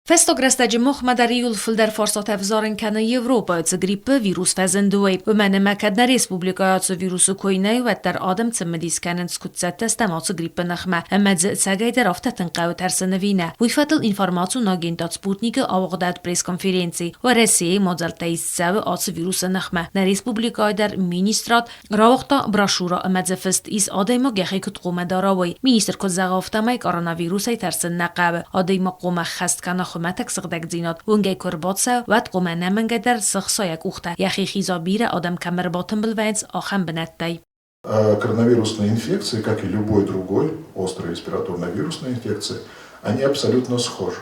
Festa grestegi Mohamedariul der forsat evzaren kana Evropa etse gripe virus fezenduey. Ömene mekadne Respublika etse virusu koyney ve der adam tsemedis kanen skutset testem etse gripe nakhma. Emedze tsagay der aftaten qaw tersenevine. Wifatel informacu nagintat Sputnik avogdat preskonferenci. Ve Resiye modzelteis sev etse virus nakhma. Na Respublika der ministrat ravaqta brashura emedze fest is adayma gexikut qomedarawey. Minister kozagaftamay koronavirusay tersen naqab. Adayma qoma khast kana متك صدق زينات ونجي كرباتسا وات قوم نمنجدر صخصايك أخته يخي خيزابير آدم كمر باطن بالوينس آخم بنتاي. Коронавирусные инфекции, как и любой другой острой респираторной вирусной инфекции, они абсолютно схожи.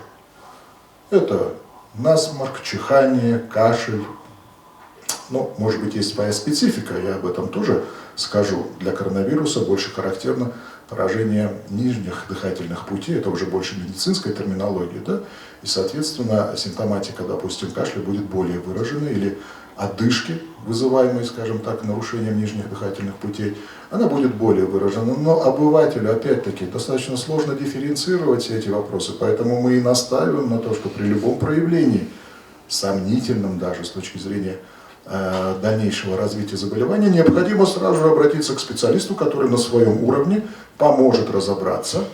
Это насморк, чихание, кашель. Ну, может быть, есть своя специфика, я об этом тоже скажу. Для коронавируса больше характерно поражение нижних дыхательных путей, это уже больше медицинская терминология, да? И, соответственно, симптоматика, допустим, кашля будет более выражена, или одышки, вызываемые, скажем так, нарушением нижних дыхательных путей, она будет более выражена. Но обывателю, опять-таки, достаточно сложно дифференцировать все эти вопросы, поэтому мы и настаиваем на то, что при любом проявлении, сомнительном даже с точки зрения дальнейшего развития заболевания, необходимо сразу же обратиться к специалисту, который на своем уровне поможет разобраться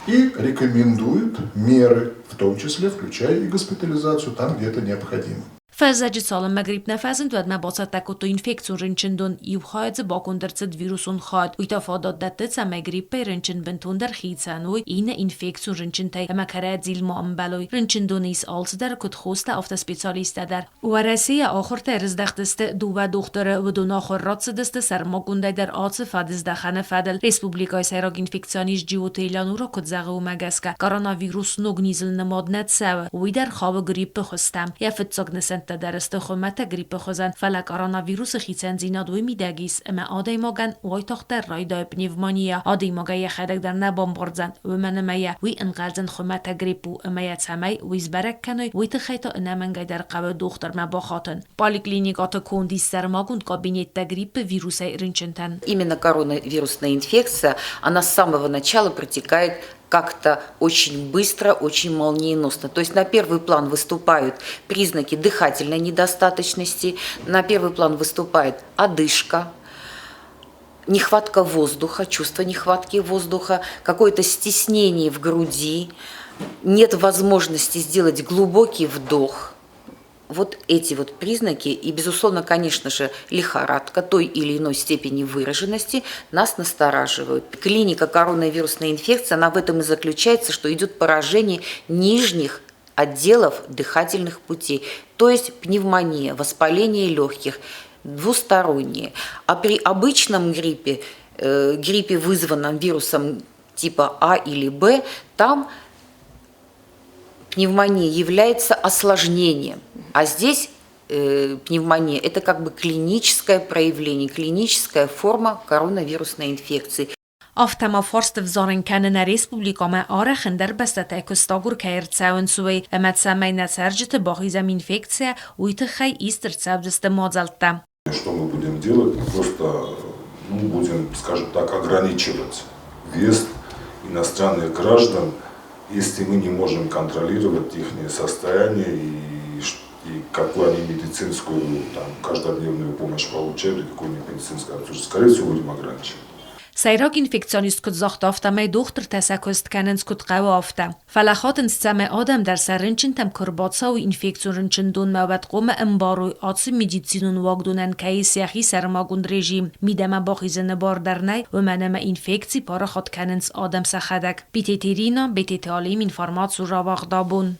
и рекомендует меры, в том числе включая и госпитализацию там, где это необходимо. Fezeci salın Megrib nefezin dödme basattak oto infekcion rinçindon ivhayz bakundercet virusun xad. Uytafadat dettet Megrib pe rinçin bentun der xitsanui ine infekcion rinçintay emekere zil maambaloy rinçindon is als der kut خوسته افت سپیڅالیسته در ورسی آخر ترز دختست دو و دختر و دو ناخر رات دست سرماگونده در آت فدز دخنه فدل رسپوبلیکای سراغ انفکسیونیش جیوتیلانو را کت زغه و مگسکه کاراناویروس نگنیزل نماد نت سو وی در خواب گریپ بخستم یا فتساگ نسنت در استخومت گریپ خوزن فلک کاراناویروس خیتن زیناد وی میدگیس اما آدای ماگن وای تختر رایدای پنیومانیا آدای ماگای خدک در نبام برزن و من میا وی انقلزن خومت گریپو اما یتسمی ویز برک کنوی وی تخیتا انمنگای در قبل دختر ما باخاتن поликлиниката кондистер магунд кабинет гриппа вируса ринчентен. Именно коронавирусная инфекция, она с самого начала протекает как-то очень быстро, очень молниеносно. То есть на первый план выступают признаки дыхательной недостаточности, на первый план выступает одышка, нехватка воздуха, чувство нехватки воздуха, какое-то стеснение в груди, нет возможности сделать глубокий вдох. Вот эти вот признаки и, безусловно, конечно же, лихорадка той или иной степени выраженности нас настораживают. Клиника коронавирусной инфекции, она в этом и заключается, что идет поражение нижних отделов дыхательных путей, то есть пневмония, воспаление легких, двусторонние. А при обычном гриппе, вызванном вирусом типа А или Б, там пневмония является осложнением, а здесь пневмония – это как бы клиническое проявление, клиническая форма коронавирусной инфекции. Aftema forste vzorin kanena Respublika me arachen der bestet ekostagur keirt zauen suwe, emet samay нацарджите бахизам инфекция уйты хай истер цабдесте модзалта. Что мы будем делать? Просто будем, скажем так, ограничивать въезд иностранных граждан, если мы не можем контролировать их состояние и какую они медицинскую, каждодневную помощь получают, и какую медицинскую обслуживание, скорее всего, будем ограничивать. Сайрак инфекционист код زاخت آفته می دختر تسکست کننس کد قوا آفته. فلخات انستم آدم در سرنچن تم کرباتسا و انفکسیون رنچن دون مواد قوم انباروی آتس مدیسینون واقدونن که سیاخی سرماگون رژیم میدم باخیزن بار در نی و منم انفکسی پارا خات کننس آدم سخدک. بیتیرینا بیتیتالیم انفرمات سو را واقدابون.